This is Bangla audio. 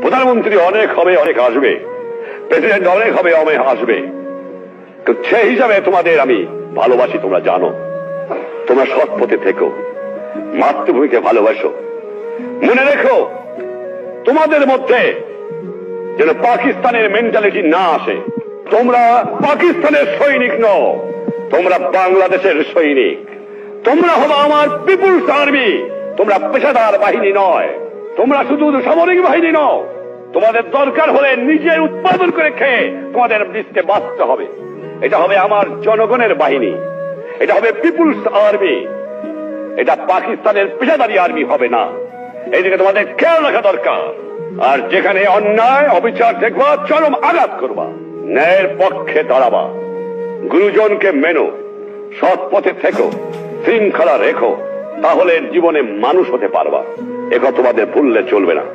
প্রধানমন্ত্রী অনেক হবে, অনেক আসবে, প্রেসিডেন্ট অনেক হবে, অনেক আসবে, সেই হিসাবে তোমাদের আমি ভালোবাসি, তোমরা জানো। তোমরা সৎ পথে থেকো, মাতৃভূমিকে ভালোবাসো। মনে রেখো, তোমাদের মধ্যে যেন পাকিস্তানের মেন্টালিটি না আসে। তোমরা পাকিস্তানের সৈনিক নও, তোমরা বাংলাদেশের সৈনিক। তোমরা হলো আমার পিপুলস আর্মি। তোমরা পেশাদার বাহিনী নয়, তোমরা শুধু সামরিক বাহিনী নও। তোমাদের দরকার হলে নিজের উৎপাদন করে খেয়ে তোমাদের দেশকে বাঁচতে হবে। এটা হবে আমার জনগণের বাহিনী, এটা হবে পিপুলস আর্মি। এটা পাকিস্তানের পেশাদারি আর্মি হবে না। এইদিকে তোমাদের খেয়াল রাখা দরকার। আর যেখানে অন্যায় অবিচার দেখবা, চরম আঘাত করবা, ন্যায়ের পক্ষে দাঁড়াবা, গুরুজনকে মেনো, সৎ পথে থেকো, শৃঙ্খলা রেখো, তাহলে জীবনে মানুষ হতে পারবা। একথা তোমাদের ভুললে চলবে না।